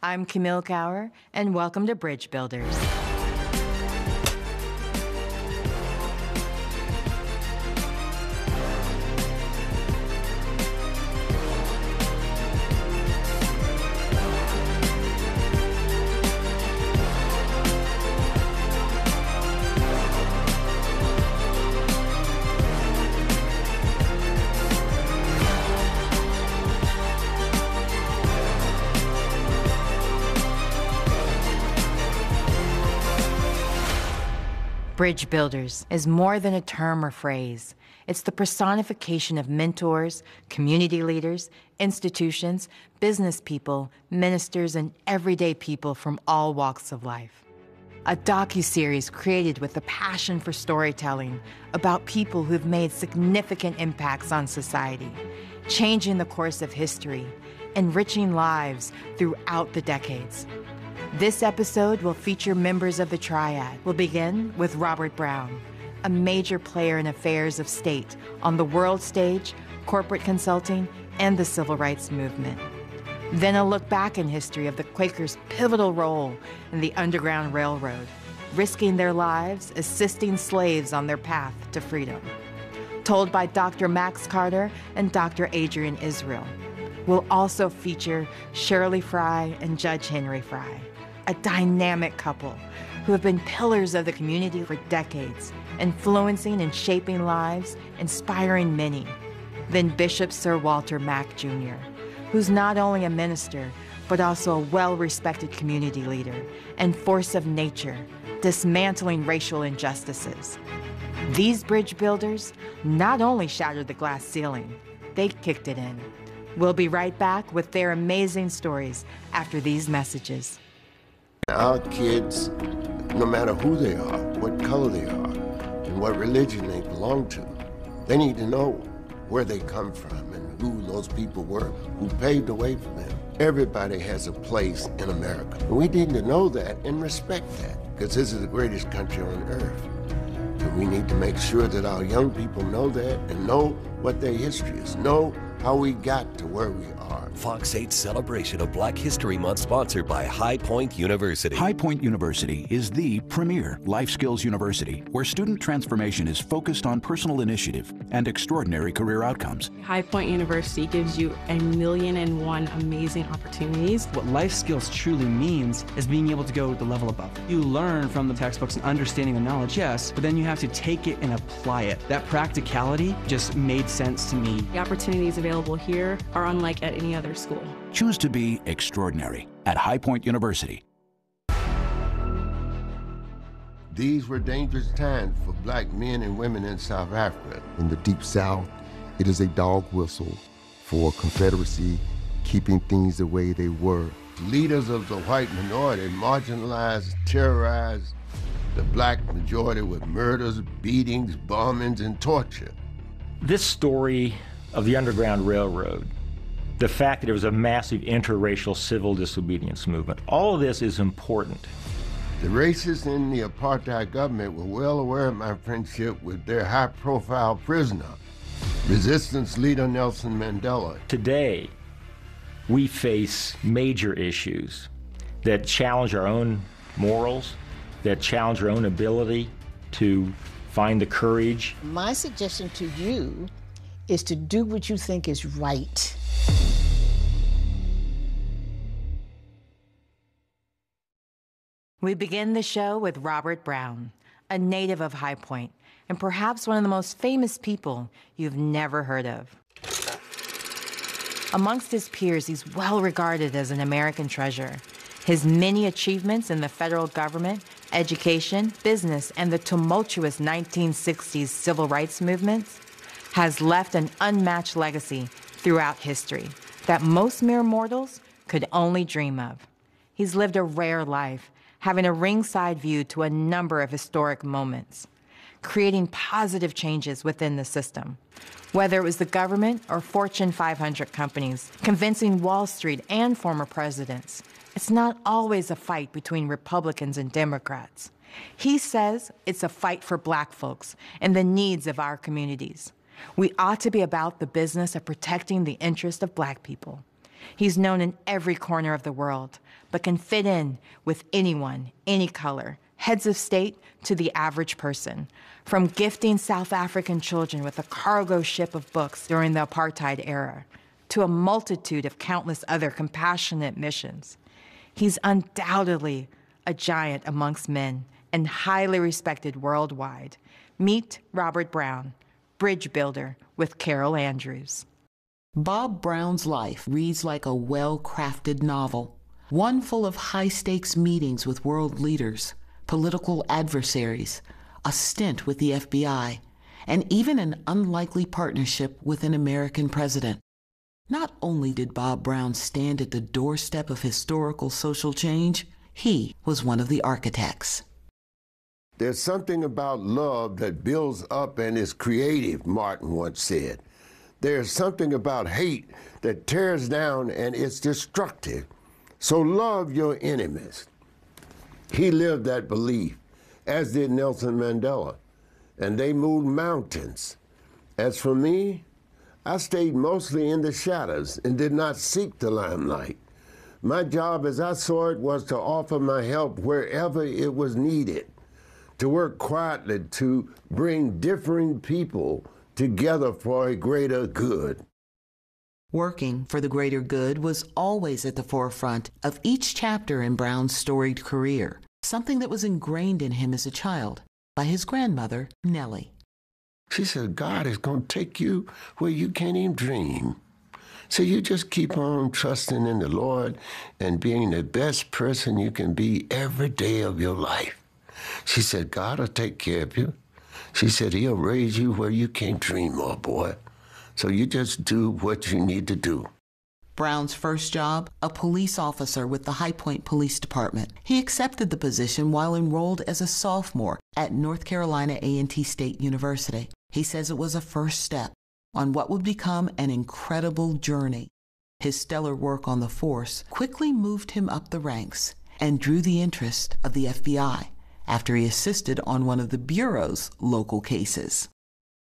I'm Camille Cower, and welcome to Bridge Builders. Bridge Builders is more than a term or phrase. It's the personification of mentors, community leaders, institutions, business people, ministers, and everyday people from all walks of life. A docuseries created with a passion for storytelling about people who've made significant impacts on society, changing the course of history, enriching lives throughout the decades. This episode will feature members of the Triad. We'll begin with Robert Brown, a major player in affairs of state on the world stage, corporate consulting, and the civil rights movement. Then a look back in history of the Quakers' pivotal role in the Underground Railroad, risking their lives, assisting slaves on their path to freedom. Told by Dr. Max Carter and Dr. Adrian Israel. We'll also feature Shirley Fry and Judge Henry Fry, a dynamic couple who have been pillars of the community for decades, influencing and shaping lives, inspiring many. Then Bishop Sir Walter Mack Jr., who's not only a minister, but also a well-respected community leader and force of nature, dismantling racial injustices. These bridge builders not only shattered the glass ceiling, they kicked it in. We'll be right back with their amazing stories after these messages. Our kids, no matter who they are, what color they are, and what religion they belong to, they need to know where they come from and who those people were who paved the way for them. Everybody has a place in America. And we need to know that and respect that, because this is the greatest country on earth. And we need to make sure that our young people know that and know what their history is, know how we got to where we are. Fox 8's celebration of Black History Month, sponsored by High Point University. High Point University is the premier life skills university where student transformation is focused on personal initiative and extraordinary career outcomes. High Point University gives you 1,000,001 amazing opportunities. What life skills truly means is being able to go the level above. You learn from the textbooks and understanding the knowledge, yes, but then you have to take it and apply it. That practicality just made sense to me. The opportunities available here are unlike at any other school. Choose to be extraordinary at High Point University. These were dangerous times for black men and women in South Africa. In the Deep South, it is a dog whistle for Confederacy keeping things the way they were. Leaders of the white minority marginalized, terrorized the black majority with murders, beatings, bombings, and torture. This story of the Underground Railroad, the fact that there was a massive interracial civil disobedience movement, all of this is important. The racists in the apartheid government were well aware of my friendship with their high-profile prisoner, resistance leader Nelson Mandela. Today, we face major issues that challenge our own morals, that challenge our own ability to find the courage. My suggestion to you is to do what you think is right. We begin the show with Robert Brown, a native of High Point, and perhaps one of the most famous people you've never heard of. Amongst his peers, he's well regarded as an American treasure. His many achievements in the federal government, education, business, and the tumultuous 1960s civil rights movements has left an unmatched legacy throughout history that most mere mortals could only dream of. He's lived a rare life, having a ringside view to a number of historic moments, creating positive changes within the system. Whether it was the government or Fortune 500 companies, convincing Wall Street and former presidents, it's not always a fight between Republicans and Democrats. He says it's a fight for Black folks and the needs of our communities. We ought to be about the business of protecting the interest of Black people. He's known in every corner of the world, but can fit in with anyone, any color, heads of state to the average person. From gifting South African children with a cargo ship of books during the apartheid era, to a multitude of countless other compassionate missions. He's undoubtedly a giant amongst men and highly respected worldwide. Meet Robert Brown, bridge builder with Carol Andrews. Bob Brown's life reads like a well-crafted novel, one full of high-stakes meetings with world leaders, political adversaries, a stint with the FBI, and even an unlikely partnership with an American president. Not only did Bob Brown stand at the doorstep of historical social change, he was one of the architects. There's something about love that builds up and is creative, Martin once said. There's something about hate that tears down and is destructive. So love your enemies. He lived that belief, as did Nelson Mandela, and they moved mountains. As for me, I stayed mostly in the shadows and did not seek the limelight. My job, as I saw it, was to offer my help wherever it was needed, to work quietly to bring differing people together for a greater good. Working for the greater good was always at the forefront of each chapter in Brown's storied career, something that was ingrained in him as a child by his grandmother, Nellie. She said, God is going to take you where you can't even dream. So you just keep on trusting in the Lord and being the best person you can be every day of your life. She said, God will take care of you. She said, he'll raise you where you can't dream of, boy. So you just do what you need to do. Brown's first job, a police officer with the High Point Police Department. He accepted the position while enrolled as a sophomore at North Carolina A&T State University. He says it was a first step on what would become an incredible journey. His stellar work on the force quickly moved him up the ranks and drew the interest of the FBI after he assisted on one of the Bureau's local cases.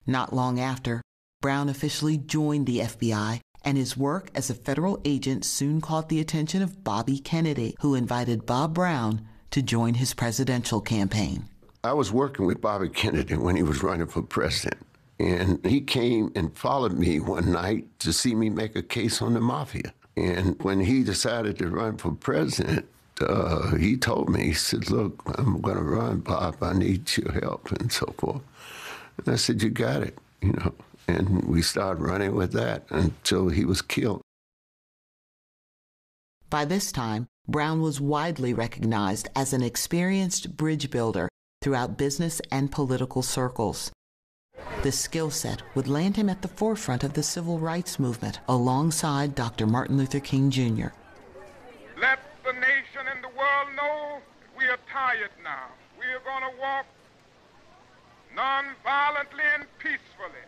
Not long after, Brown officially joined the FBI, and his work as a federal agent soon caught the attention of Bobby Kennedy, who invited Bob Brown to join his presidential campaign. I was working with Bobby Kennedy when he was running for president, and he came and followed me one night to see me make a case on the mafia. And when he decided to run for president, he told me, he said, look, I'm going to run, Bob. I need your help and so forth. And I said, you got it, you know. And we started running with that until he was killed. By this time, Brown was widely recognized as an experienced bridge builder throughout business and political circles. This skill set would land him at the forefront of the civil rights movement alongside Dr. Martin Luther King, Jr. Let the nation and the world know that we are tired now. We are going to walk non-violently and peacefully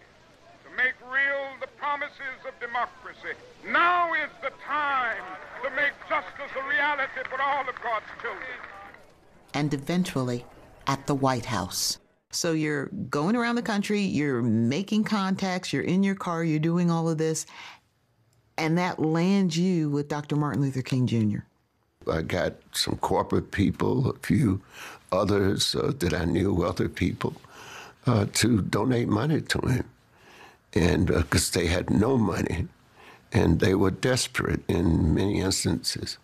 to make real the promises of democracy. Now is the time to make justice a reality for all of God's children. And eventually, at the White House. So you're going around the country, you're making contacts, you're in your car, you're doing all of this, and that lands you with Dr. Martin Luther King, Jr. I got some corporate people, a few others that I knew, other people, to donate money to him. And because they had no money, and they were desperate in many instances.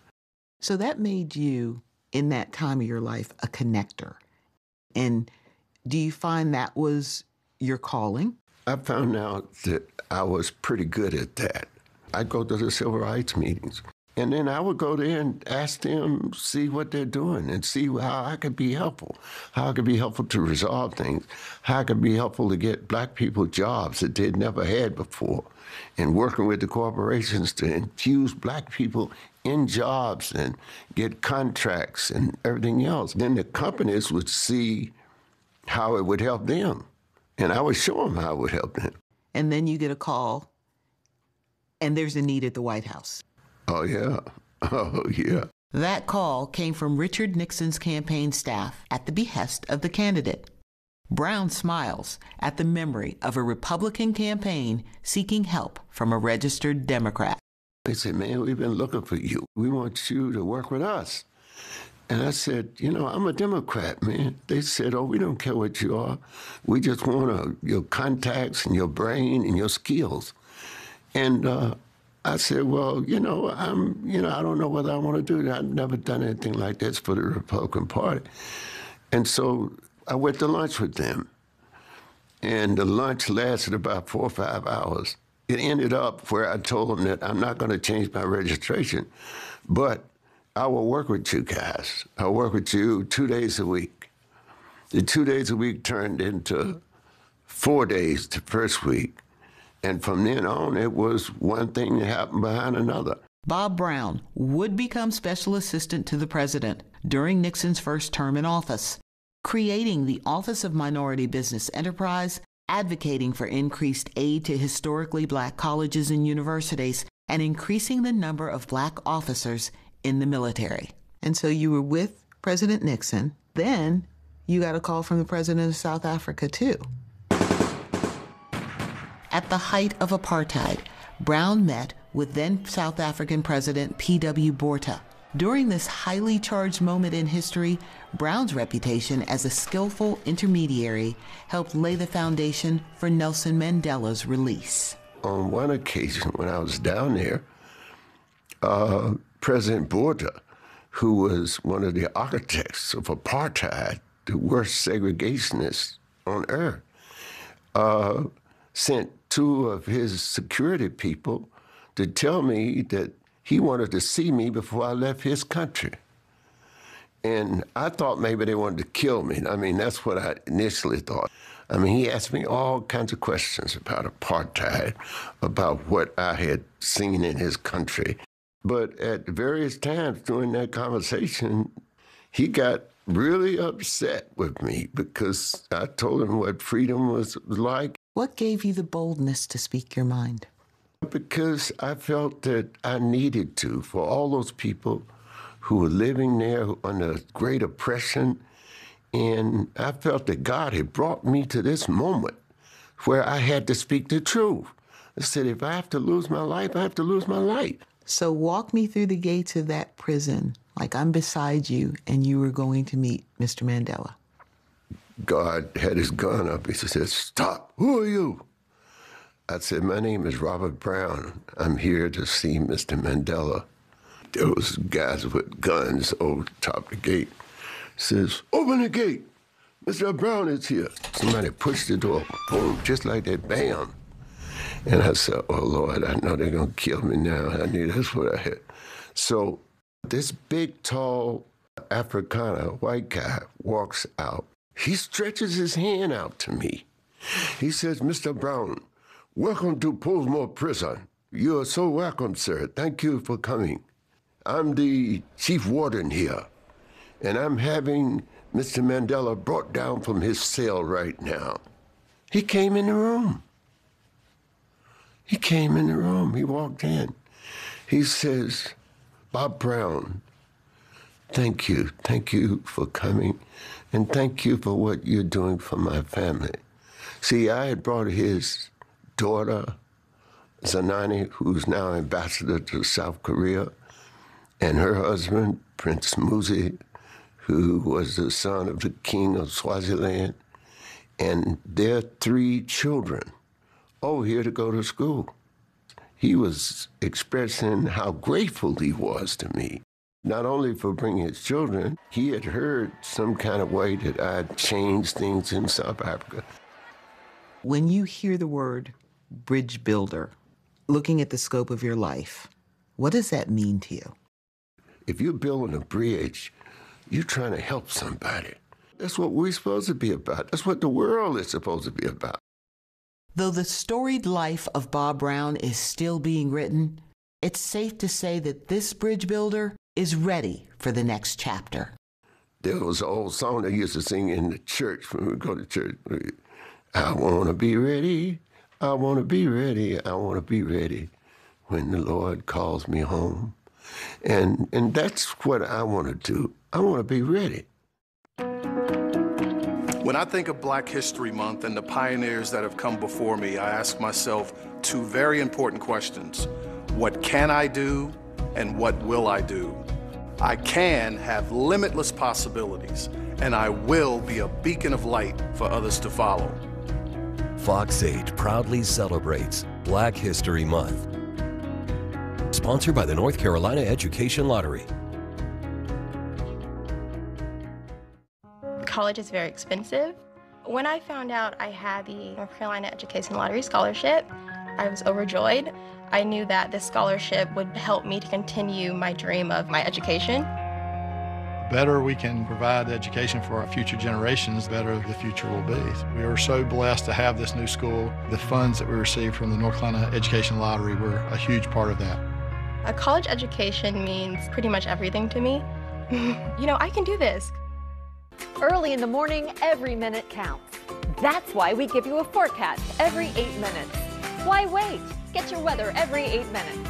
So that made you, in that time of your life, a connector. And do you find that was your calling? I found out that I was pretty good at that. I'd go to the civil rights meetings, and then I would go there and ask them, see what they're doing, and see how I could be helpful, how I could be helpful to resolve things, how I could be helpful to get black people jobs that they'd never had before, and working with the corporations to infuse black people in jobs and get contracts and everything else. Then the companies would see how it would help them, and I would show them how it would help them. And then you get a call, and there's a need at the White House. Oh, yeah. Oh, yeah. That call came from Richard Nixon's campaign staff at the behest of the candidate. Brown smiles at the memory of a Republican campaign seeking help from a registered Democrat. They said, man, we've been looking for you. We want you to work with us. And I said, you know, I'm a Democrat, man. They said, oh, we don't care what you are. We just want your contacts and your brain and your skills. And I said, well, I don't know whether I want to do that. I've never done anything like this for the Republican Party. And so I went to lunch with them. And the lunch lasted about 4 or 5 hours. It ended up where I told them that I'm not going to change my registration, but I will work with you guys. I'll work with you 2 days a week. The 2 days a week turned into 4 days the first week. And from then on, it was one thing that happened behind another. Bob Brown would become special assistant to the president during Nixon's first term in office, creating the Office of Minority Business Enterprise, advocating for increased aid to historically black colleges and universities, and increasing the number of black officers in the military. And so you were with President Nixon. Then you got a call from the president of South Africa, too. At the height of apartheid, Brown met with then South African President P.W. Botha. During this highly charged moment in history, Brown's reputation as a skillful intermediary helped lay the foundation for Nelson Mandela's release. On one occasion when I was down there, President Botha, who was one of the architects of apartheid, the worst segregationists on earth, sent 2 of his security people to tell me that he wanted to see me before I left his country. And I thought maybe they wanted to kill me. I mean, that's what I initially thought. I mean, he asked me all kinds of questions about apartheid, about what I had seen in his country. But at various times during that conversation, he got really upset with me because I told him what freedom was like. What gave you the boldness to speak your mind? Because I felt that I needed to, for all those people who were living there under great oppression. And I felt that God had brought me to this moment where I had to speak the truth. I said, if I have to lose my life, I have to lose my life. So walk me through the gates of that prison, like I'm beside you and you were going to meet Mr. Mandela. God had his gun up. He said, stop, who are you? I said, my name is Robert Brown. I'm here to see Mr. Mandela. There was guys with guns over top of the gate. Says, open the gate. Mr. Brown is here. Somebody pushed the door, boom, just like that, bam. And I said, oh, Lord, I know they're going to kill me now. I knew that's what I had. So this big, tall Afrikaner white guy walks out. He stretches his hand out to me. He says, Mr. Brown, welcome to Pollsmoor Prison. You are so welcome, sir. Thank you for coming. I'm the chief warden here, and I'm having Mr. Mandela brought down from his cell right now. He came in the room. He came in the room. He walked in. He says, Bob Brown, thank you. Thank you for coming, and thank you for what you're doing for my family. See, I had brought his daughter, Zanani, who's now ambassador to South Korea, and her husband, Prince Muzi, who was the son of the king of Swaziland, and their 3 children, all here to go to school. He was expressing how grateful he was to me, not only for bringing his children. He had heard some kind of way that I'd changed things in South Africa. When you hear the word bridge builder, looking at the scope of your life, what does that mean to you? If you're building a bridge, you're trying to help somebody. That's what we're supposed to be about. That's what the world is supposed to be about. Though the storied life of Bob Brown is still being written, it's safe to say that this bridge builder is ready for the next chapter. There was an old song they used to sing in the church when we go to church. I want to be ready. I want to be ready. I want to be ready when the Lord calls me home. And that's what I want to do. I want to be ready. When I think of Black History Month and the pioneers that have come before me, I ask myself 2 very important questions. What can I do and what will I do? I can have limitless possibilities, and I will be a beacon of light for others to follow. Fox 8 proudly celebrates Black History Month. Sponsored by the North Carolina Education Lottery. College is very expensive. When I found out I had the North Carolina Education Lottery Scholarship, I was overjoyed. I knew that this scholarship would help me to continue my dream of my education. The better we can provide education for our future generations, the better the future will be. We are so blessed to have this new school. The funds that we received from the North Carolina Education Lottery were a huge part of that. A college education means pretty much everything to me. You know, I can do this. Early in the morning, every minute counts. That's why we give you a forecast every 8 minutes. Why wait? Get your weather every 8 minutes.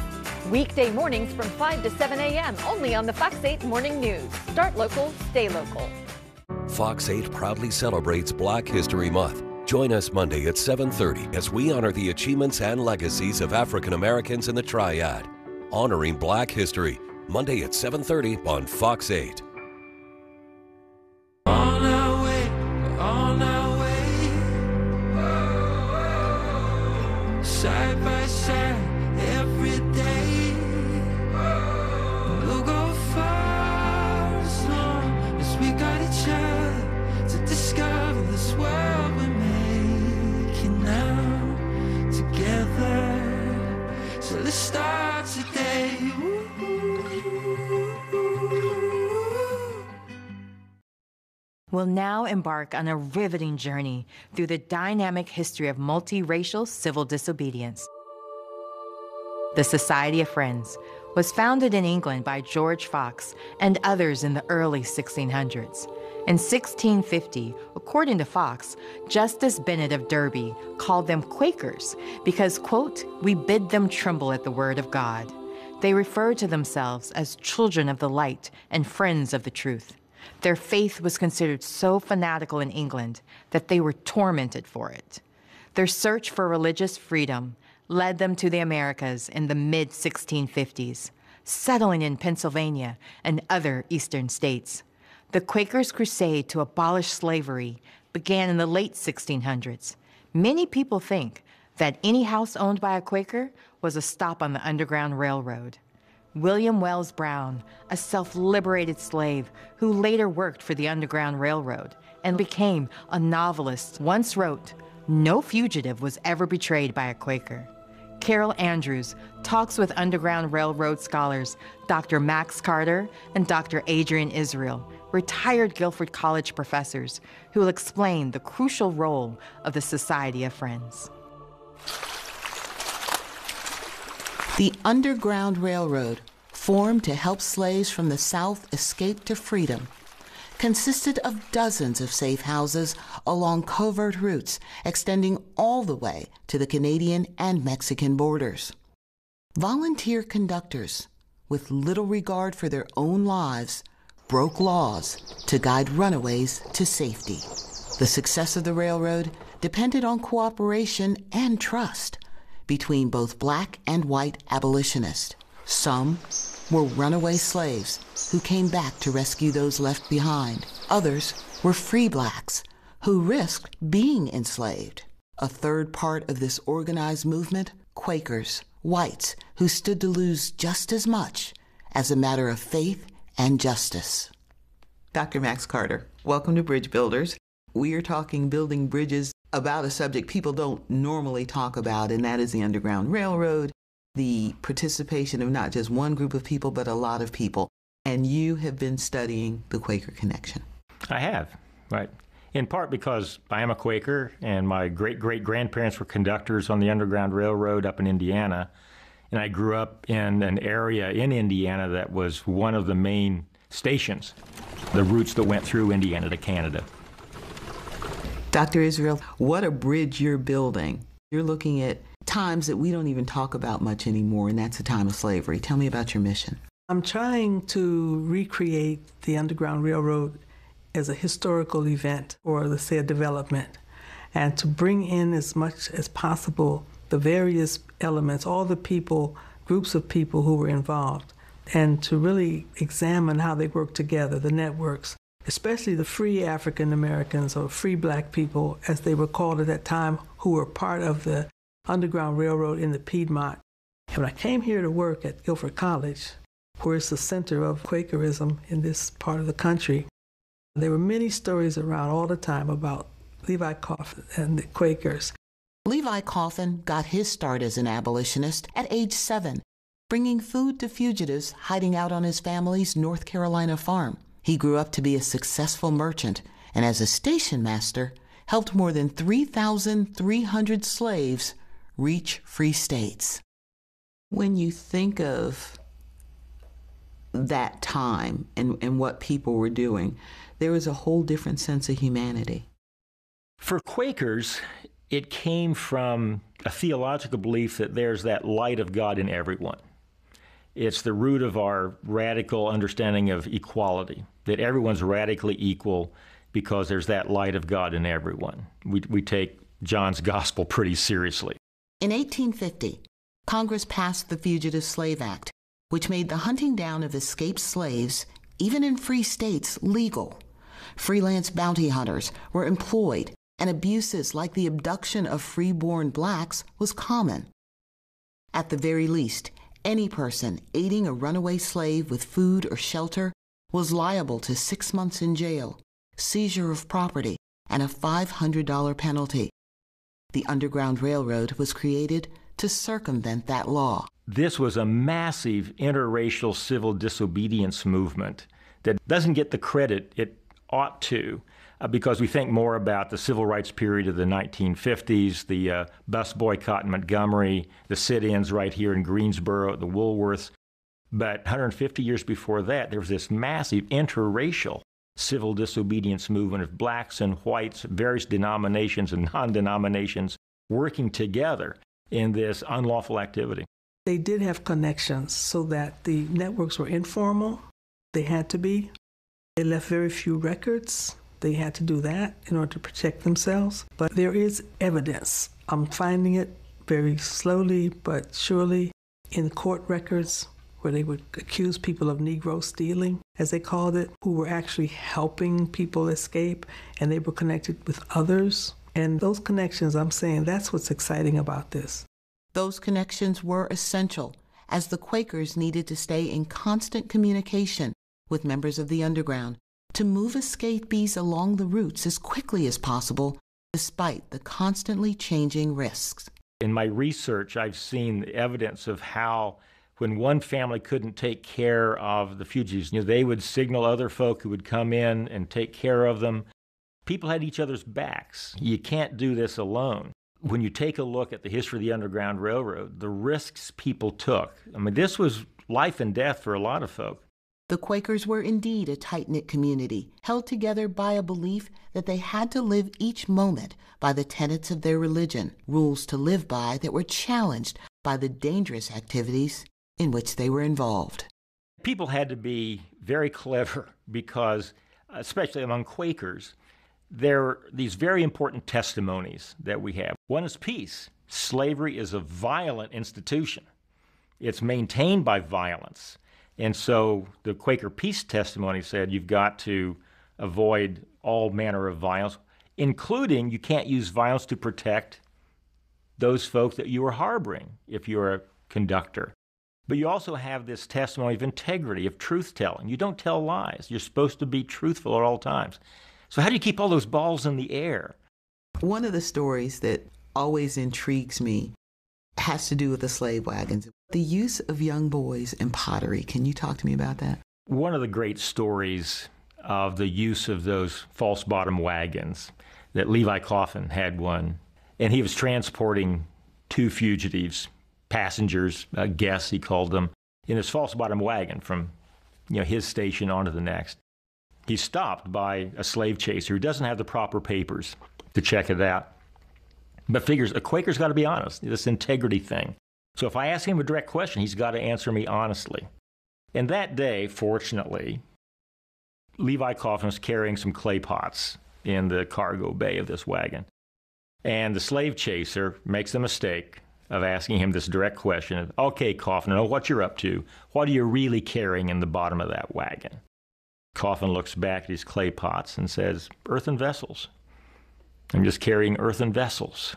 Weekday mornings from 5 to 7 a.m. only on the Fox 8 Morning News. Start local, stay local. Fox 8 proudly celebrates Black History Month. Join us Monday at 7:30 as we honor the achievements and legacies of African Americans in the Triad. Honoring Black History, Monday at 7:30 on Fox 8. On our way, side by side, every day. We'll go far as long as we got each other to discover this world we're making now together. So let's start today. We'll now embark on a riveting journey through the dynamic history of multiracial civil disobedience. The Society of Friends was founded in England by George Fox and others in the early 1600s. In 1650, according to Fox, Justice Bennet of Derby called them Quakers because, quote, "we bid them tremble at the word of God." They referred to themselves as children of the light and friends of the truth. Their faith was considered so fanatical in England that they were tormented for it. Their search for religious freedom led them to the Americas in the mid-1650s, settling in Pennsylvania and other eastern states. The Quakers' crusade to abolish slavery began in the late 1600s. Many people think that any house owned by a Quaker was a stop on the Underground Railroad. William Wells Brown, a self-liberated slave who later worked for the Underground Railroad and became a novelist, once wrote, "No fugitive was ever betrayed by a Quaker." Carol Andrews talks with Underground Railroad scholars Dr. Max Carter and Dr. Adrian Israel, retired Guilford College professors who will explain the crucial role of the Society of Friends. The Underground Railroad, formed to help slaves from the South escape to freedom, consisted of dozens of safe houses along covert routes extending all the way to the Canadian and Mexican borders. Volunteer conductors, with little regard for their own lives, broke laws to guide runaways to safety. The success of the railroad depended on cooperation and trust between both black and white abolitionists. Some were runaway slaves who came back to rescue those left behind. Others were free blacks who risked being enslaved. A third part of this organized movement, Quakers, whites who stood to lose just as much as a matter of faith and justice. Dr. Max Carter, welcome to Bridge Builders. We are talking building bridges about a subject people don't normally talk about, and that is the Underground Railroad, the participation of not just one group of people, but a lot of people. And you have been studying the Quaker Connection. I have, right. In part because I am a Quaker, and my great-great-grandparents were conductors on the Underground Railroad up in Indiana. And I grew up in an area in Indiana that was one of the main stations, the routes that went through Indiana to Canada. Dr. Israel, what a bridge you're building. You're looking at times that we don't even talk about much anymore, and that's the time of slavery. Tell me about your mission. I'm trying to recreate the Underground Railroad as a historical event, or let's say a development, and to bring in as much as possible the various elements, all the people groups of people who were involved and to really examine how they work together, the networks, especially the free African Americans or free black people, as they were called at that time, who were part of the Underground Railroad in the Piedmont. And when I came here to work at Guilford College, where it's the center of Quakerism in this part of the country, there were many stories around all the time about Levi Coffin and the Quakers. Levi Coffin got his start as an abolitionist at age 7, bringing food to fugitives hiding out on his family's North Carolina farm. He grew up to be a successful merchant, and as a station master, helped more than 3,300 slaves reach free states. When you think of that time and what people were doing, there was a whole different sense of humanity. For Quakers, it came from a theological belief that there's that light of God in everyone. It's the root of our radical understanding of equality, that everyone's radically equal because there's that light of God in everyone. We take John's gospel pretty seriously. In 1850, Congress passed the Fugitive Slave Act, which made the hunting down of escaped slaves, even in free states, legal. Freelance bounty hunters were employed, and abuses like the abduction of freeborn blacks was common. At the very least, any person aiding a runaway slave with food or shelter was liable to 6 months in jail, seizure of property, and a $500 penalty. The Underground Railroad was created to circumvent that law. This was a massive interracial civil disobedience movement that doesn't get the credit it ought to, because we think more about the civil rights period of the 1950s, the bus boycott in Montgomery, the sit-ins right here in Greensboro at the Woolworths. But 150 years before that, there was this massive interracial civil disobedience movement of blacks and whites, various denominations and non-denominations working together in this unlawful activity. They did have connections so that the networks were informal. They had to be. They left very few records. They had to do that in order to protect themselves. But there is evidence. I'm finding it very slowly but surely in court records where they would accuse people of Negro stealing, as they called it, who were actually helping people escape, and they were connected with others. And those connections, I'm saying, that's what's exciting about this. Those connections were essential, as the Quakers needed to stay in constant communication with members of the underground to move escapees along the routes as quickly as possible, despite the constantly changing risks. In my research, I've seen evidence of how when one family couldn't take care of the fugitives, they would signal other folk who would come in and take care of them. People had each other's backs. You can't do this alone. When you take a look at the history of the Underground Railroad, the risks people took, this was life and death for a lot of folk. The Quakers were indeed a tight-knit community, held together by a belief that they had to live each moment by the tenets of their religion, rules to live by that were challenged by the dangerous activities in which they were involved. People had to be very clever because, especially among Quakers, there are these very important testimonies that we have. One is peace. Slavery is a violent institution. It's maintained by violence. And so the Quaker peace testimony said you've got to avoid all manner of violence, including you can't use violence to protect those folks that you are harboring if you're a conductor. But you also have this testimony of integrity, of truth-telling. You don't tell lies. You're supposed to be truthful at all times. So how do you keep all those balls in the air? One of the stories that always intrigues me has to do with the slave wagons. The use of young boys in pottery. Can you talk to me about that? One of the great stories of the use of those false bottom wagons, that Levi Coffin had one, and he was transporting 2 fugitives, passengers, guests he called them, in this false bottom wagon from his station onto the next. He's stopped by a slave chaser who doesn't have the proper papers to check it out, but figures a Quaker's got to be honest, this integrity thing. So if I ask him a direct question, he's got to answer me honestly. And that day, fortunately, Levi Coffin was carrying some clay pots in the cargo bay of this wagon. And the slave chaser makes a mistake, of asking him this direct question of, okay, Coffin, I know what you're up to. What are you really carrying in the bottom of that wagon? Coffin looks back at his clay pots and says, earthen vessels. I'm just carrying earthen vessels,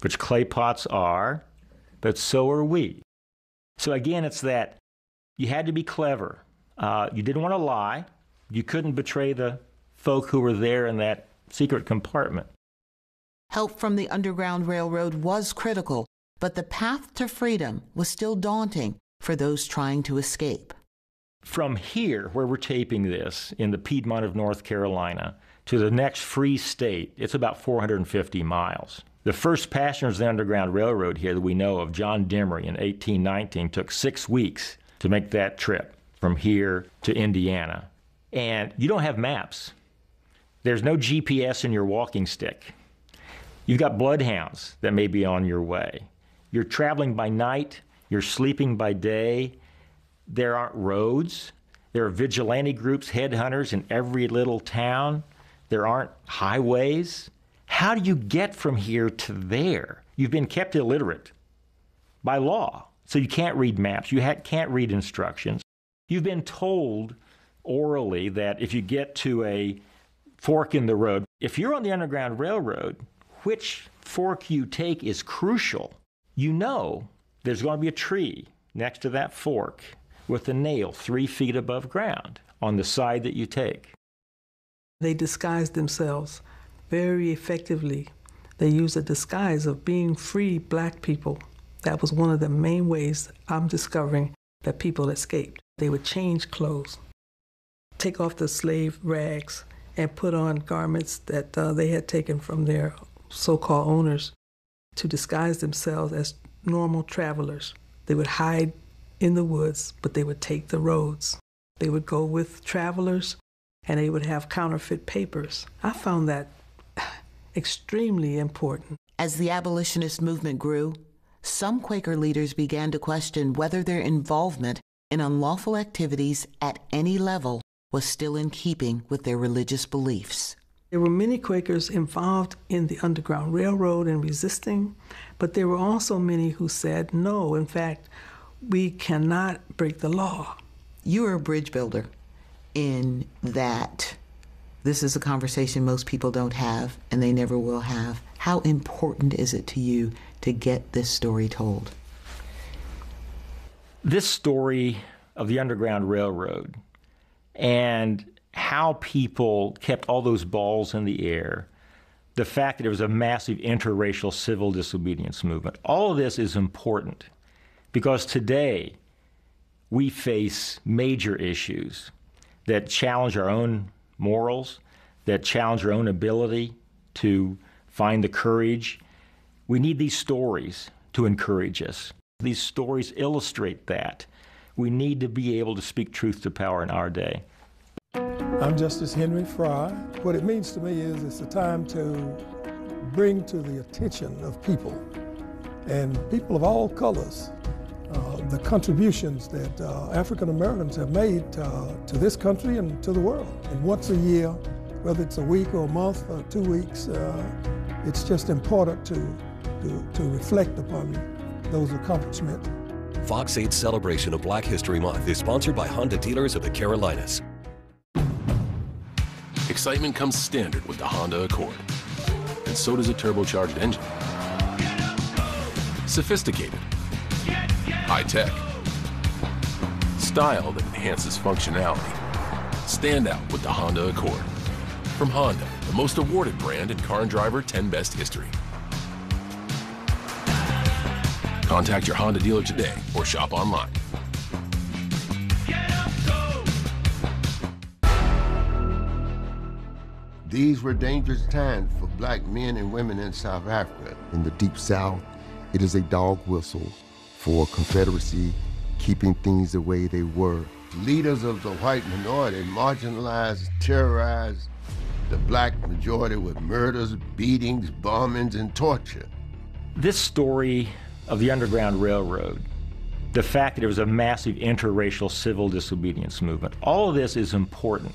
which clay pots are, but so are we. So again, it's that you had to be clever. You didn't want to lie. You couldn't betray the folk who were there in that secret compartment. Help from the Underground Railroad was critical, but the path to freedom was still daunting for those trying to escape. From here, where we're taping this, in the Piedmont of North Carolina, to the next free state, it's about 450 miles. The first passengers of the Underground Railroad here that we know of, John Demery in 1819, took 6 weeks to make that trip from here to Indiana. And you don't have maps. There's no GPS in your walking stick. You've got bloodhounds that may be on your way. You're traveling by night, you're sleeping by day. There aren't roads. There are vigilante groups, headhunters in every little town. There aren't highways. How do you get from here to there? You've been kept illiterate by law, so you can't read maps. You can't read instructions. You've been told orally that if you get to a fork in the road, if you're on the Underground Railroad, which fork you take is crucial. You know there's going to be a tree next to that fork with a nail 3 feet above ground on the side that you take. They disguised themselves very effectively. They used a disguise of being free black people. That was one of the main ways I'm discovering that people escaped. They would change clothes, take off the slave rags, and put on garments that they had taken from their so-called owners to disguise themselves as normal travelers. They would hide in the woods, but they would take the roads. They would go with travelers, and they would have counterfeit papers. I found that extremely important. As the abolitionist movement grew, some Quaker leaders began to question whether their involvement in unlawful activities at any level was still in keeping with their religious beliefs. There were many Quakers involved in the Underground Railroad and resisting, but there were also many who said, no, in fact, we cannot break the law. You are a bridge builder in that this is a conversation most people don't have and they never will have. How important is it to you to get this story told? This story of the Underground Railroad and how people kept all those balls in the air, the fact that there was a massive interracial civil disobedience movement, all of this is important because today we face major issues that challenge our own morals, that challenge our own ability to find the courage. We need these stories to encourage us. These stories illustrate that. We need to be able to speak truth to power in our day. I'm Justice Henry Fry. What it means to me is it's a time to bring to the attention of people, and people of all colors, the contributions that African Americans have made to this country and to the world. And once a year, whether it's a week or a month or 2 weeks, it's just important to reflect upon those accomplishments. Fox 8's celebration of Black History Month is sponsored by Honda dealers of the Carolinas. Excitement comes standard with the Honda Accord, and so does a turbocharged engine. Sophisticated, high-tech, style that enhances functionality. Stand out with the Honda Accord. From Honda, the most awarded brand in Car and Driver 10 Best history. Contact your Honda dealer today or shop online. These were dangerous times for black men and women in South Africa. In the Deep South, it is a dog whistle for Confederacy keeping things the way they were. Leaders of the white minority marginalized, terrorized the black majority with murders, beatings, bombings, and torture. This story of the Underground Railroad, the fact that there was a massive interracial civil disobedience movement, all of this is important.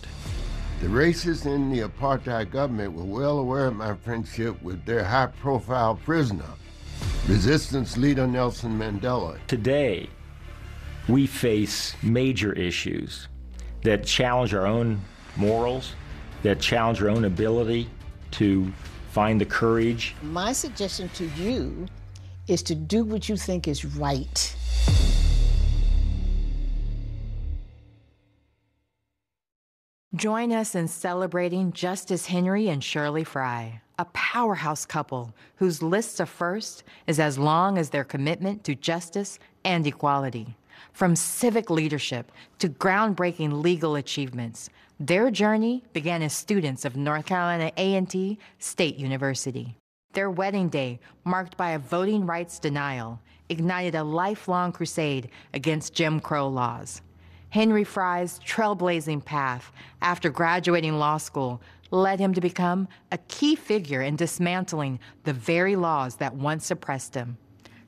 The racists in the apartheid government were well aware of my friendship with their high-profile prisoner. Resistance leader Nelson Mandela. Today, we face major issues that challenge our own morals, that challenge our own ability to find the courage. My suggestion to you is to do what you think is right. Join us in celebrating Justice Henry and Shirley Fry, a powerhouse couple whose list of firsts is as long as their commitment to justice and equality. From civic leadership to groundbreaking legal achievements, their journey began as students of North Carolina A&T State University. Their wedding day, marked by a voting rights denial, ignited a lifelong crusade against Jim Crow laws. Henry Fry's trailblazing path after graduating law school led him to become a key figure in dismantling the very laws that once oppressed him.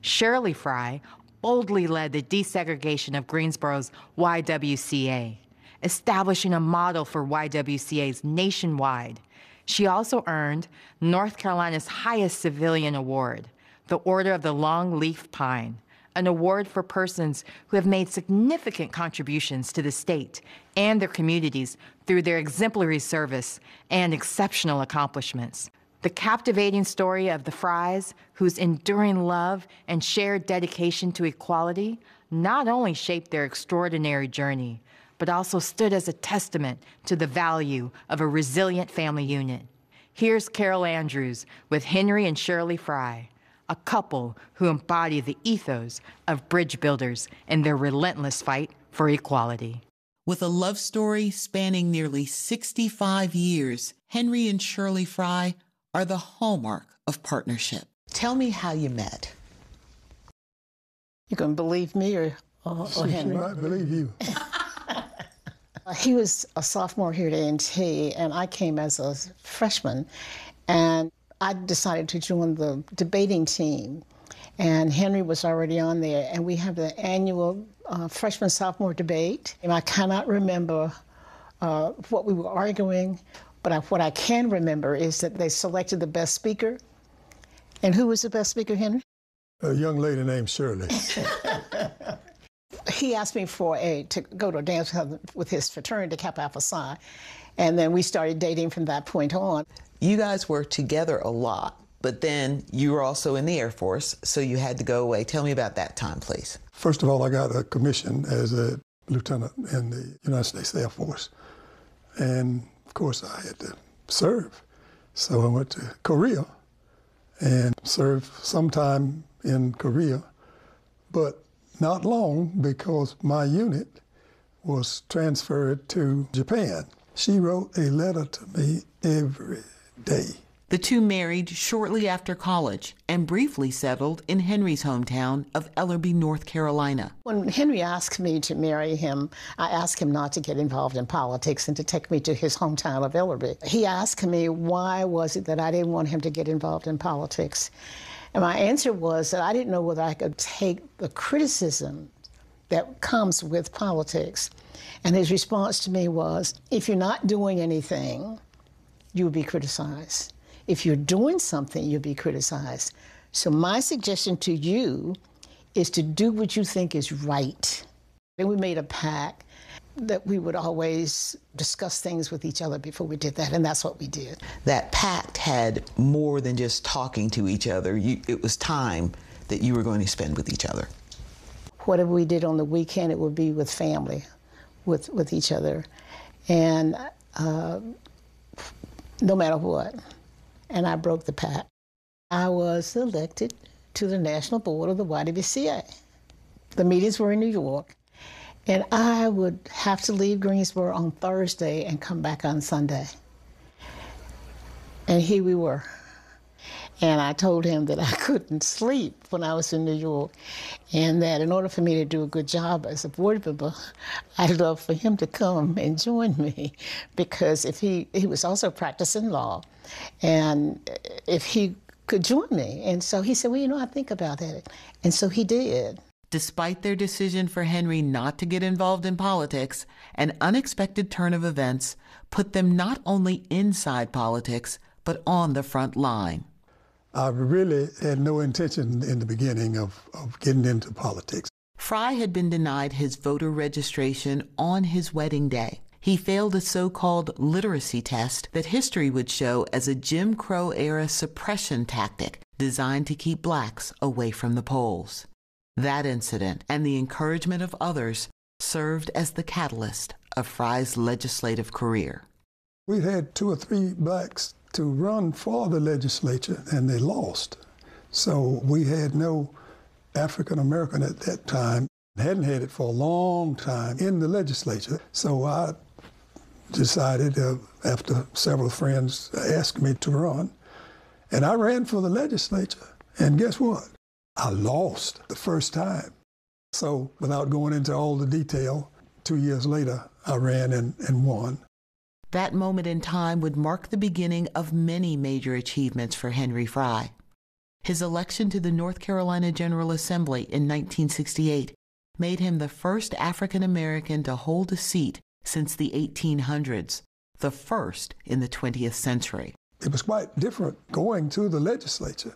Shirley Fry boldly led the desegregation of Greensboro's YWCA, establishing a model for YWCAs nationwide. She also earned North Carolina's highest civilian award, the Order of the Long Leaf Pine, an award for persons who have made significant contributions to the state and their communities through their exemplary service and exceptional accomplishments. The captivating story of the Frys, whose enduring love and shared dedication to equality not only shaped their extraordinary journey, but also stood as a testament to the value of a resilient family unit. Here's Carol Andrews with Henry and Shirley Fry, a couple who embody the ethos of bridge builders in their relentless fight for equality. With a love story spanning nearly 65 years, Henry and Shirley Fry are the hallmark of partnership. Tell me how you met. You can believe me or Henry? I believe you. He was a sophomore here at A&T, and I came as a freshman, and I decided to join the debating team, and Henry was already on there, and we have the annual freshman-sophomore debate. And I cannot remember what we were arguing, but what I can remember is that they selected the best speaker. And who was the best speaker, Henry? A young lady named Shirley. He asked me to go to a dance with his fraternity, Kappa Alpha Psi, and then we started dating from that point on. You guys were together a lot, but then you were also in the Air Force, so you had to go away. Tell me about that time, please. First of all, I got a commission as a lieutenant in the United States Air Force. And of course, I had to serve. So I went to Korea and served some time in Korea, but not long because my unit was transferred to Japan. She wrote a letter to me every day. The two married shortly after college and briefly settled in Henry's hometown of Ellerbe, North Carolina. When Henry asked me to marry him, I asked him not to get involved in politics and to take me to his hometown of Ellerbe. He asked me why was it that I didn't want him to get involved in politics. And my answer was that I didn't know whether I could take the criticism that comes with politics. And his response to me was, if you're not doing anything, you'll be criticized. If you're doing something, you'll be criticized. So my suggestion to you is to do what you think is right. And we made a pact that we would always discuss things with each other before we did that, and that's what we did. That pact had more than just talking to each other. It was time that you were going to spend with each other. Whatever we did on the weekend, it would be with family, with each other. And no matter what. And I broke the pact. I was elected to the National Board of the YWCA. The meetings were in New York. And I would have to leave Greensboro on Thursday and come back on Sunday. And here we were. And I told him that I couldn't sleep when I was in New York, and that in order for me to do a good job as a board member, I'd love for him to come and join me, because if he was also practicing law, and if he could join me. And so he said, well, you know, I think about it. And so he did. Despite their decision for Henry not to get involved in politics, an unexpected turn of events put them not only inside politics, but on the front line. I really had no intention in the beginning of getting into politics. Frye had been denied his voter registration on his wedding day. He failed a so-called literacy test that history would show as a Jim Crow-era suppression tactic designed to keep blacks away from the polls. That incident and the encouragement of others served as the catalyst of Frye's legislative career. We had 2 or 3 blacks to run for the legislature, and they lost. So we had no African American at that time, hadn't had it for a long time in the legislature. So I decided, after several friends asked me to run, and I ran for the legislature. And guess what? I lost the first time. So without going into all the detail, 2 years later, I ran and won. That moment in time would mark the beginning of many major achievements for Henry Frye. His election to the North Carolina General Assembly in 1968 made him the first African American to hold a seat since the 1800s, the first in the 20th century. It was quite different going to the legislature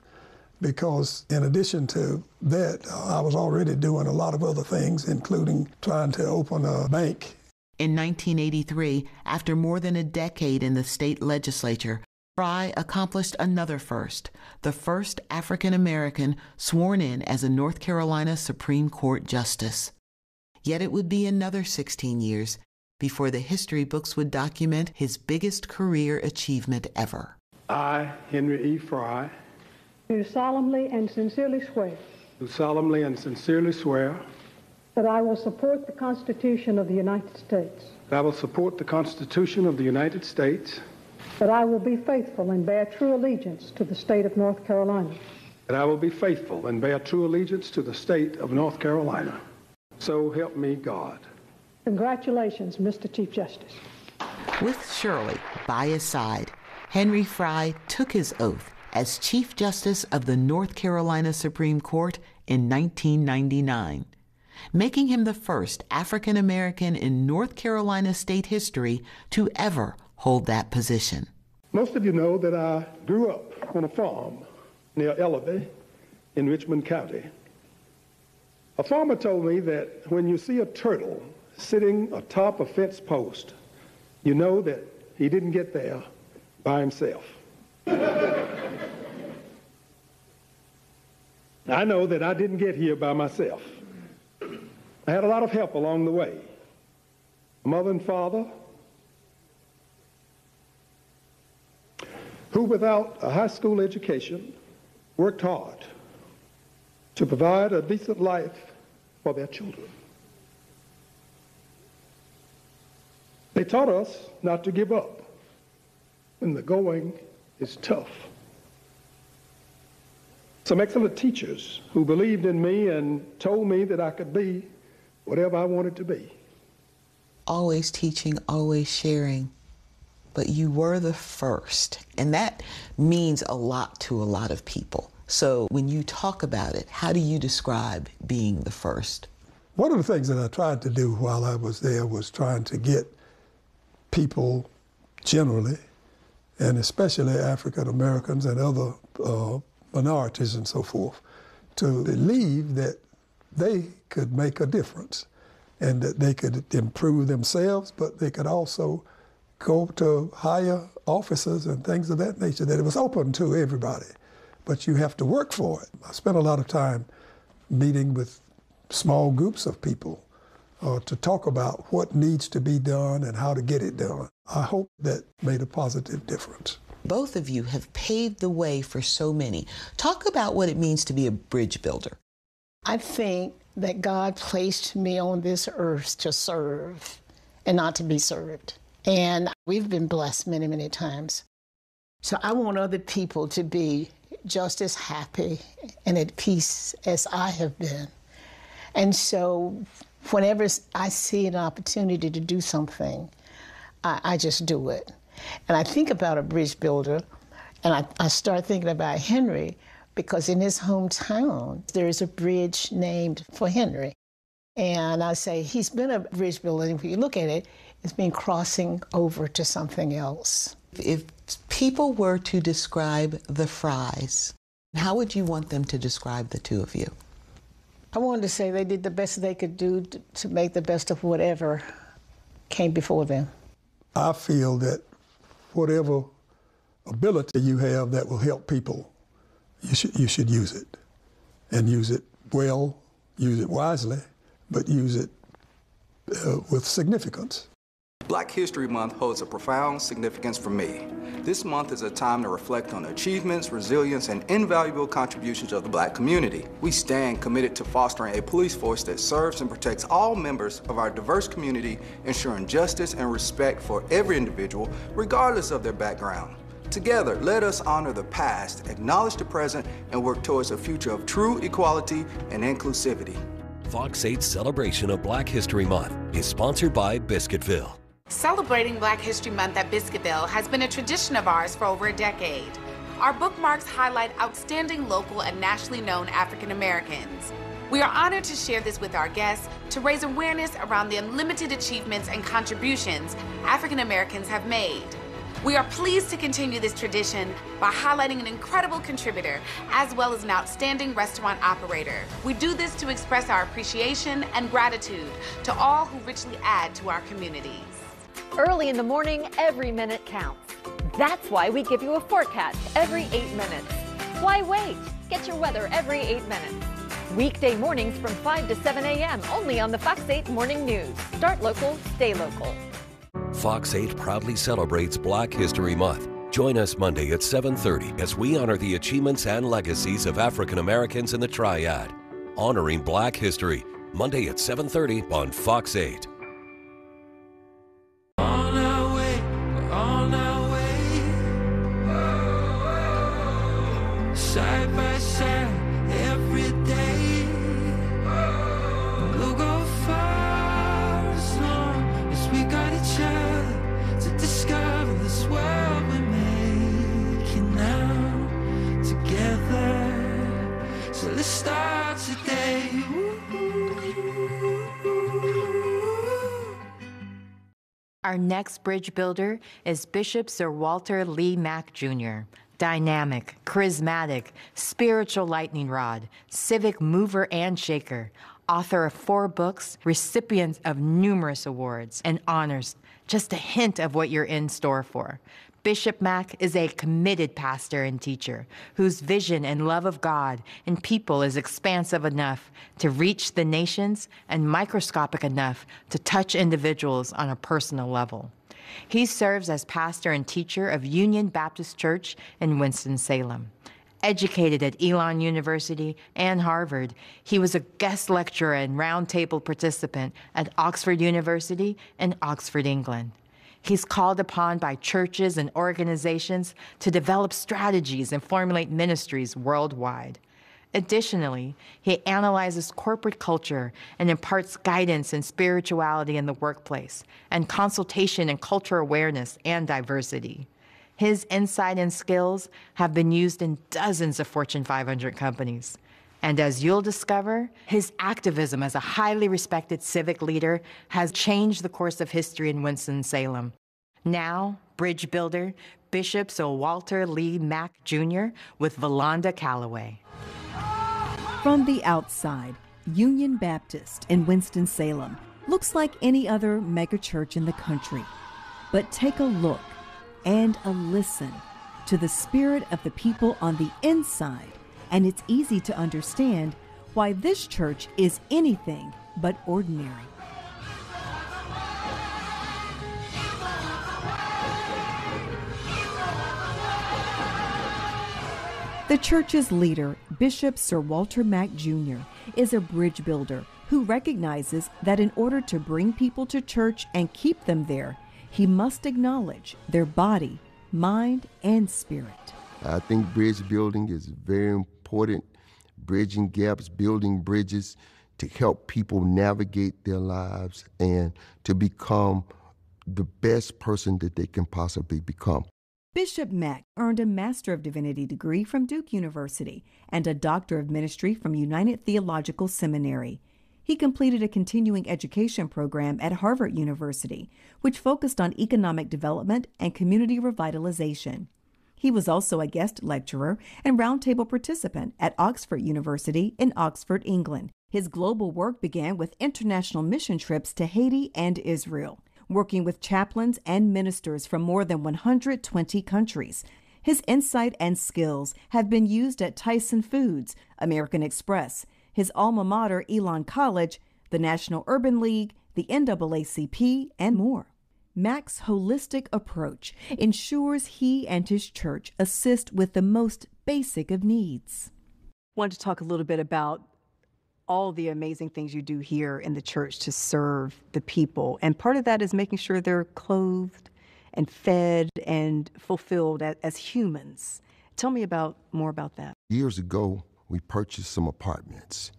because in addition to that, I was already doing a lot of other things, including trying to open a bank. In 1983, after more than a decade in the state legislature, Frye accomplished another first, the first African American sworn in as a North Carolina Supreme Court justice. Yet it would be another 16 years before the history books would document his biggest career achievement ever. I, Henry E. Frye, do solemnly and sincerely swear. Do solemnly and sincerely swear. That I will support the Constitution of the United States. That I will support the Constitution of the United States. That I will be faithful and bear true allegiance to the state of North Carolina. That I will be faithful and bear true allegiance to the state of North Carolina. So help me God. Congratulations, Mr. Chief Justice. With Shirley by his side, Henry Frye took his oath as Chief Justice of the North Carolina Supreme Court in 1999, making him the first African American in North Carolina state history to ever hold that position. Most of you know that I grew up on a farm near Ellaby in Richmond County. A farmer told me that when you see a turtle sitting atop a fence post, you know that he didn't get there by himself. I know that I didn't get here by myself. I had a lot of help along the way. Mother and father, who without a high school education worked hard to provide a decent life for their children. They taught us not to give up when the going is tough. Some excellent teachers who believed in me and told me that I could be whatever I wanted to be. Always teaching, always sharing, but you were the first, and that means a lot to a lot of people. So when you talk about it, how do you describe being the first? One of the things that I tried to do while I was there was trying to get people generally, and especially African Americans and other minorities and so forth, to believe that they could make a difference and that they could improve themselves, but they could also go to higher offices and things of that nature, that it was open to everybody, but you have to work for it. I spent a lot of time meeting with small groups of people to talk about what needs to be done and how to get it done. I hope that made a positive difference. Both of you have paved the way for so many. Talk about what it means to be a bridge builder. I think that God placed me on this earth to serve and not to be served. And we've been blessed many, many times. So I want other people to be just as happy and at peace as I have been. And so whenever I see an opportunity to do something, I just do it. And I think about a bridge builder, and I start thinking about Henry, because in his hometown, there is a bridge named for Henry. And I say, he's been a bridge builder, and if you look at it, it's been crossing over to something else. If people were to describe the Fryes, How would you want them to describe the two of you? I wanted to say they did the best they could do to make the best of whatever came before them. I feel that whatever ability you have that will help people, you should use it. And use it well, use it wisely, but use it with significance. Black History Month holds a profound significance for me. This month is a time to reflect on the achievements, resilience, and invaluable contributions of the Black community. We stand committed to fostering a police force that serves and protects all members of our diverse community, ensuring justice and respect for every individual, regardless of their background. Together, let us honor the past, acknowledge the present, and work towards a future of true equality and inclusivity. Fox 8's celebration of Black History Month is sponsored by Biscuitville. Celebrating Black History Month at Biscuitville has been a tradition of ours for over a decade. Our bookmarks highlight outstanding local and nationally known African Americans. We are honored to share this with our guests to raise awareness around the unlimited achievements and contributions African Americans have made. We are pleased to continue this tradition by highlighting an incredible contributor as well as an outstanding restaurant operator. We do this to express our appreciation and gratitude to all who richly add to our communities. Early in the morning, every minute counts. That's why we give you a forecast every 8 minutes. Why wait? Get your weather every 8 minutes. Weekday mornings from 5 to 7 a.m. only on the Fox 8 Morning News. Start local, stay local. Fox 8 proudly celebrates Black History Month. Join us Monday at 7:30 as we honor the achievements and legacies of African Americans in the Triad. Honoring Black History, Monday at 7:30 on Fox 8. On our way, we're on our way. Side by side, every day. We'll go far as long as we got each other to discover this world we're making now together. So let's start today. Our next bridge builder is Bishop Sir Walter Lee Mack Jr., dynamic, charismatic, spiritual lightning rod, civic mover and shaker, author of 4 books, recipient of numerous awards and honors. Just a hint of what you're in store for. Bishop Mack is a committed pastor and teacher whose vision and love of God and people is expansive enough to reach the nations and microscopic enough to touch individuals on a personal level. He serves as pastor and teacher of Union Baptist Church in Winston-Salem. Educated at Elon University and Harvard, he was a guest lecturer and roundtable participant at Oxford University and Oxford, England. He's called upon by churches and organizations to develop strategies and formulate ministries worldwide. Additionally, he analyzes corporate culture and imparts guidance and spirituality in the workplace, and consultation in cultural awareness and diversity. His insight and skills have been used in dozens of Fortune 500 companies. And as you'll discover, his activism as a highly respected civic leader has changed the course of history in Winston-Salem. Now, bridge builder, Bishop Sir Walter Lee Mack Jr. with Valanda Calloway. From the outside, Union Baptist in Winston-Salem looks like any other megachurch in the country. But take a look and a listen to the spirit of the people on the inside, and it's easy to understand why this church is anything but ordinary. The church's leader, Bishop Sir Walter Mack Jr., is a bridge builder who recognizes that in order to bring people to church and keep them there, he must acknowledge their body, mind, and spirit. I think bridge building is very important. Bridging gaps, building bridges to help people navigate their lives and to become the best person that they can possibly become. Bishop Mack earned a Master of Divinity degree from Duke University and a Doctor of Ministry from United Theological Seminary. He completed a continuing education program at Harvard University, which focused on economic development and community revitalization. He was also a guest lecturer and roundtable participant at Oxford University in Oxford, England. His global work began with international mission trips to Haiti and Israel, working with chaplains and ministers from more than 120 countries. His insight and skills have been used at Tyson Foods, American Express, his alma mater, Elon College, the National Urban League, the NAACP, and more. Mac's holistic approach ensures he and his church assist with the most basic of needs. I wanted to talk a little bit about all the amazing things you do here in the church to serve the people. And part of that is making sure they're clothed and fed and fulfilled as humans. Tell me more about that. Years ago, we purchased some apartments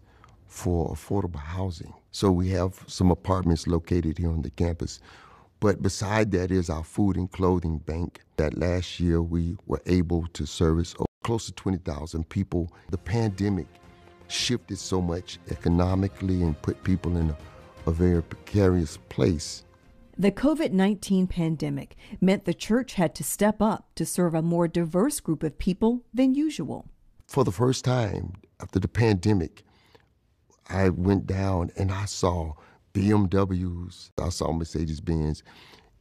for affordable housing. So we have some apartments located here on the campus. But beside that is our food and clothing bank. That last year we were able to service close to 20,000 people. The pandemic shifted so much economically and put people in a very precarious place. The COVID-19 pandemic meant the church had to step up to serve a more diverse group of people than usual. For the first time after the pandemic, I went down and I saw BMWs, I saw Mercedes-Benz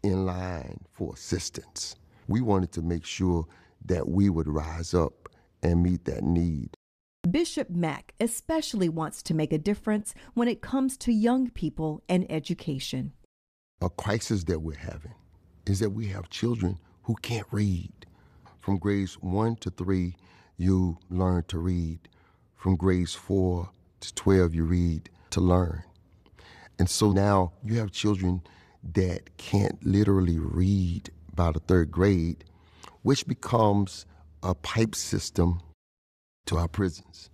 in line for assistance. We wanted to make sure that we would rise up and meet that need. Bishop Mack especially wants to make a difference when it comes to young people and education. A crisis that we're having is that we have children who can't read. From grades 1 to 3, you learn to read. From grades 4 to 12, you read to learn. And so now you have children that can't literally read by the 3rd grade, which becomes a pipe system to our prisons.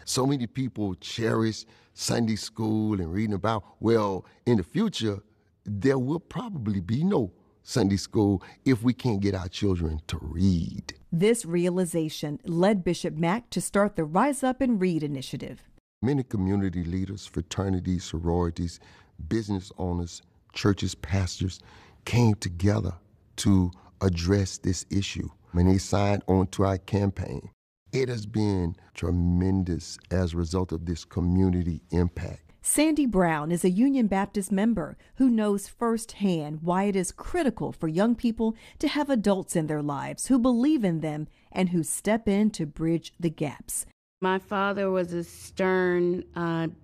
So many people cherish Sunday school and reading about, well, in the future, there will probably be no Sunday school if we can't get our children to read. This realization led Bishop Mack to start the Rise Up and Read initiative. Many community leaders, fraternities, sororities, business owners, churches, pastors came together to address this issue when they signed on to our campaign. It has been tremendous as a result of this community impact. Sandy Brown is a Union Baptist member who knows firsthand why it is critical for young people to have adults in their lives who believe in them and who step in to bridge the gaps. My father was a stern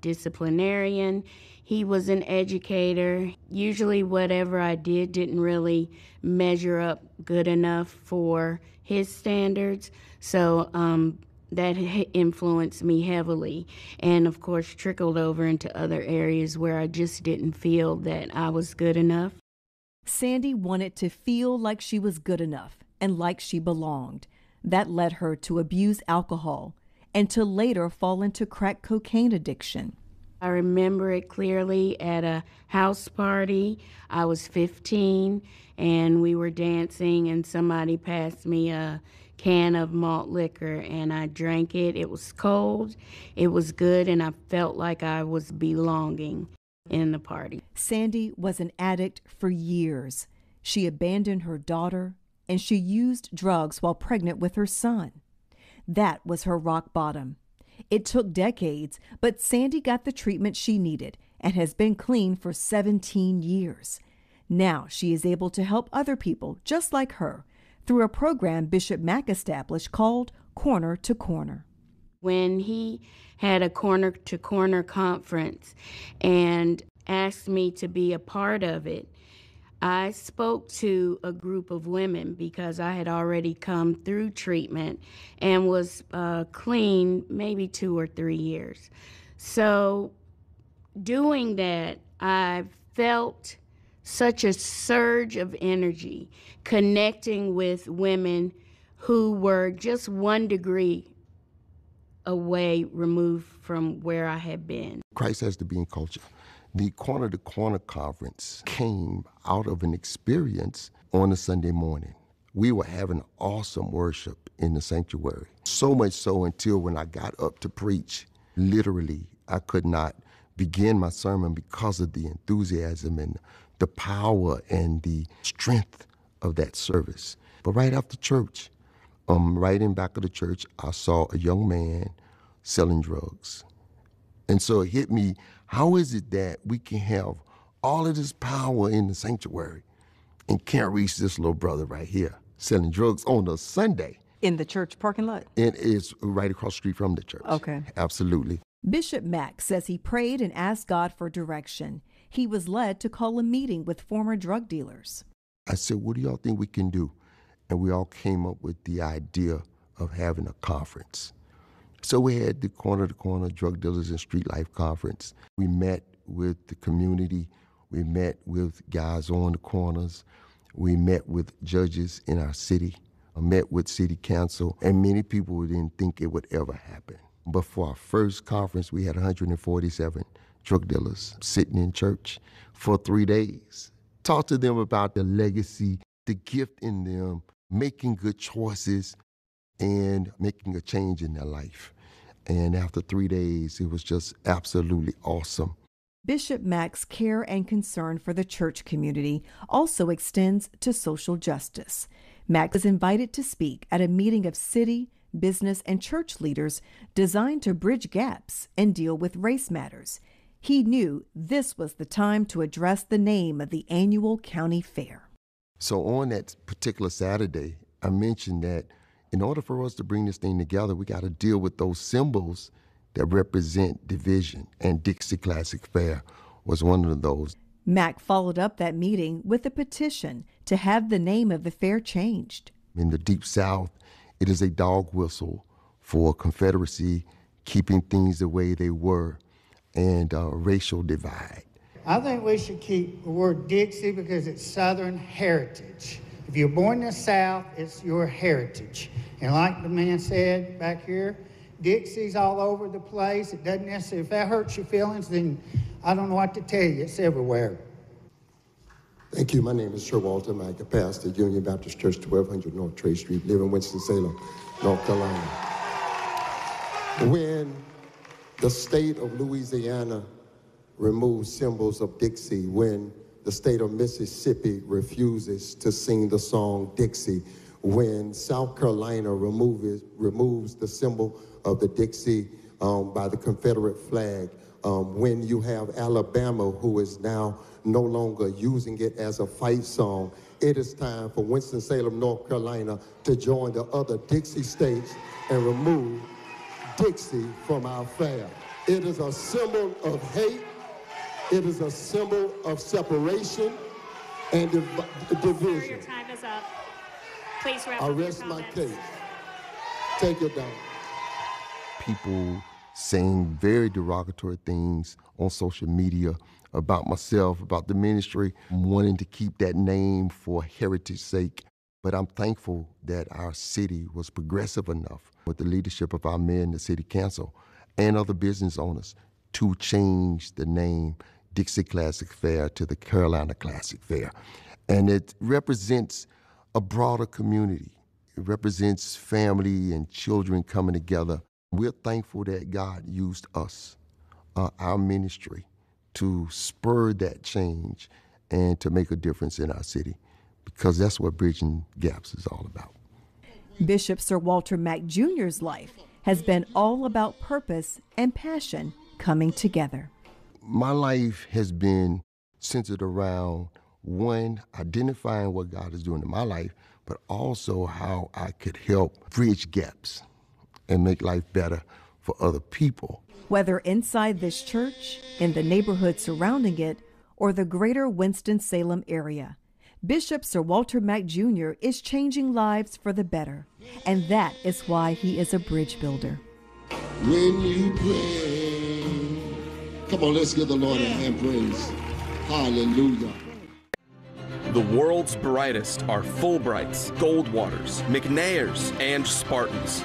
disciplinarian. He was an educator. Usually whatever I did didn't really measure up good enough for his standards. So that influenced me heavily and, of course, trickled over into other areas where I just didn't feel that I was good enough. Sandy wanted to feel like she was good enough and like she belonged. That led her to abuse alcohol and to later fall into crack cocaine addiction. I remember it clearly at a house party. I was 15 and we were dancing and somebody passed me a can of malt liquor and I drank it. It was cold, it was good, and I felt like I was belonging in the party. Sandy was an addict for years. She abandoned her daughter and she used drugs while pregnant with her son. That was her rock bottom. It took decades, but Sandy got the treatment she needed and has been clean for 17 years. Now she is able to help other people just like her through a program Bishop Mack established called Corner to Corner. When he had a Corner to Corner conference and asked me to be a part of it, I spoke to a group of women because I had already come through treatment and was clean maybe 2 or 3 years. So doing that, I felt such a surge of energy connecting with women who were just 1 degree away removed from where I had been. Christ has to be in culture. The Corner to Corner conference came out of an experience on a Sunday morning. We were having awesome worship in the sanctuary. So much so until when I got up to preach, literally, I could not begin my sermon because of the enthusiasm and the power and the strength of that service. But right after church, right in back of the church, I saw a young man selling drugs. And so it hit me, how is it that we can have all of this power in the sanctuary and can't reach this little brother right here selling drugs on a Sunday? In the church parking lot? It is right across the street from the church. Okay. Absolutely. Bishop Mack says he prayed and asked God for direction. He was led to call a meeting with former drug dealers. I said, what do y'all think we can do? And we all came up with the idea of having a conference. So we had the corner-to-corner drug dealers and street life conference. We met with the community. We met with guys on the corners. We met with judges in our city. I met with city council, and many people didn't think it would ever happen. But for our first conference, we had 147 drug dealers sitting in church for 3 days. Talk to them about the legacy, the gift in them, making good choices, and making a change in their life. And after 3 days, it was just absolutely awesome. Bishop Mack's care and concern for the church community also extends to social justice. Mack was invited to speak at a meeting of city, business, and church leaders designed to bridge gaps and deal with race matters. He knew this was the time to address the name of the annual county fair. So on that particular Saturday, I mentioned that in order for us to bring this thing together, we got to deal with those symbols that represent division, and Dixie Classic Fair was one of those. Mack followed up that meeting with a petition to have the name of the fair changed. In the Deep South, it is a dog whistle for Confederacy, keeping things the way they were, and racial divide. I think we should keep the word Dixie because it's Southern heritage. If you're born in the South, it's your heritage. And like the man said back here, Dixie's all over the place. It doesn't necessarily, if that hurts your feelings, then I don't know what to tell you. It's everywhere. Thank you. My name is Sir Walter Mack, a pastor, Union Baptist Church, 1200 North Trey Street, live in Winston-Salem, North Carolina. When the state of Louisiana removes symbols of Dixie, when the state of Mississippi refuses to sing the song Dixie, when South Carolina removes the symbol of the Dixie by the Confederate flag, when you have Alabama, who is now no longer using it as a fight song, it is time for Winston-Salem, North Carolina to join the other Dixie states and remove Dixie from our fair. It is a symbol of hate. It is a symbol of separation and division. Sir, your time is up. Please wrap I up your rest my comments. case. Take it down. People saying very derogatory things on social media about myself, about the ministry, wanting to keep that name for heritage's sake. But I'm thankful that our city was progressive enough with the leadership of our mayor and the city council and other business owners to change the name Dixie Classic Fair to the Carolina Classic Fair. And it represents a broader community. It represents family and children coming together. We're thankful that God used us, our ministry, to spur that change and to make a difference in our city, because that's what Bridging Gaps is all about. Bishop Sir Walter Mack Jr.'s life has been all about purpose and passion coming together. My life has been centered around, one, identifying what God is doing in my life, but also how I could help bridge gaps and make life better for other people. Whether inside this church, in the neighborhood surrounding it, or the greater Winston-Salem area, Bishop Sir Walter Mack Jr. is changing lives for the better, and that is why he is a bridge builder. When you pray. Come on, let's give the Lord a hand praise. Hallelujah. The world's brightest are Fulbrights, Goldwaters, McNairs, and Spartans.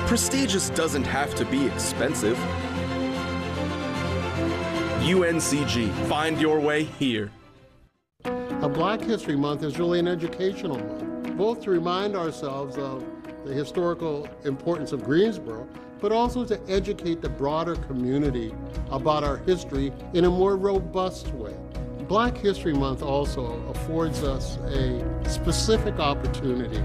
Prestigious doesn't have to be expensive. UNCG, find your way here. A Black History Month is really an educational month, both to remind ourselves of the historical importance of Greensboro, but also to educate the broader community about our history in a more robust way. Black History Month also affords us a specific opportunity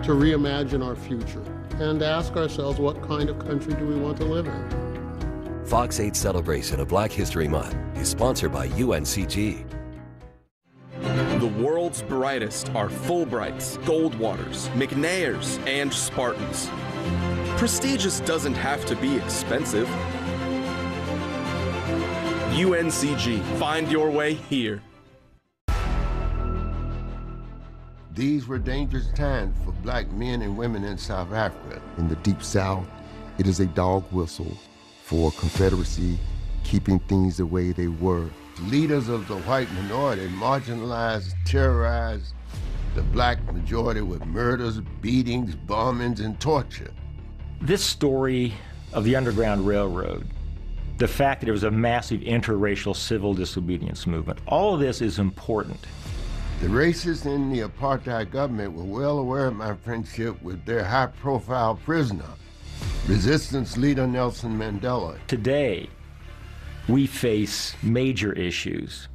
to reimagine our future and ask ourselves what kind of country do we want to live in. Fox 8 Celebration of Black History Month is sponsored by UNCG. The world's brightest are Fulbrights, Goldwaters, McNairs, and Spartans. Prestigious doesn't have to be expensive. UNCG, find your way here. These were dangerous times for black men and women in South Africa. In the Deep South, it is a dog whistle for Confederacy keeping things the way they were. Leaders of the white minority marginalized, terrorized the black majority with murders, beatings, bombings, and torture. This story of the Underground Railroad, the fact that there was a massive interracial civil disobedience movement, all of this is important. The racists in the apartheid government were well aware of my friendship with their high-profile prisoner, resistance leader Nelson Mandela. Today, we face major issues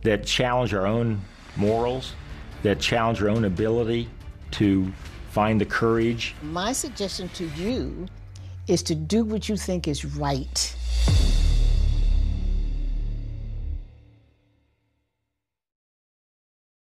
that challenge our own morals, that challenge our own ability to find the courage. My suggestion to you is to do what you think is right.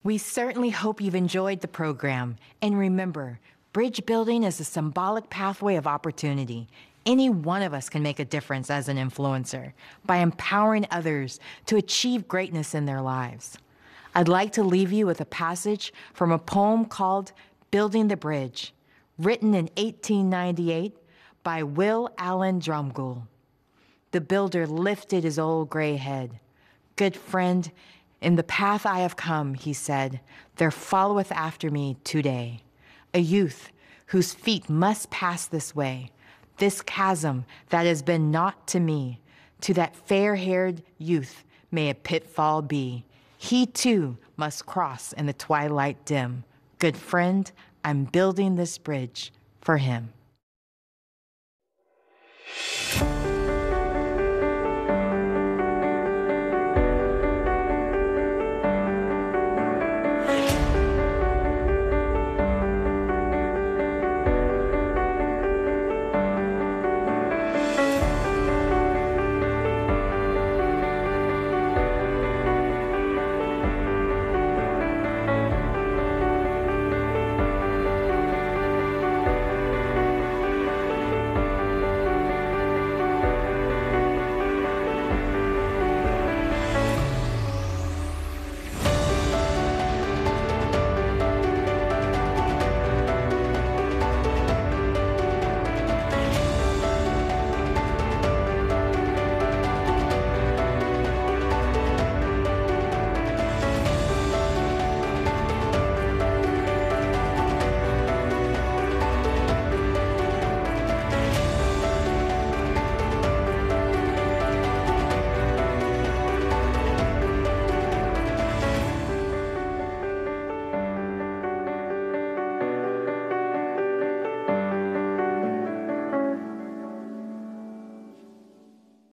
We certainly hope you've enjoyed the program. And remember, bridge building is a symbolic pathway of opportunity. Any one of us can make a difference as an influencer by empowering others to achieve greatness in their lives. I'd like to leave you with a passage from a poem called Building the Bridge, written in 1898 by Will Allen Drumgoole. The builder lifted his old gray head. Good friend, in the path I have come, he said, there followeth after me today a youth whose feet must pass this way. This chasm that has been naught to me, to that fair-haired youth may a pitfall be. He too must cross in the twilight dim. Good friend, I'm building this bridge for him.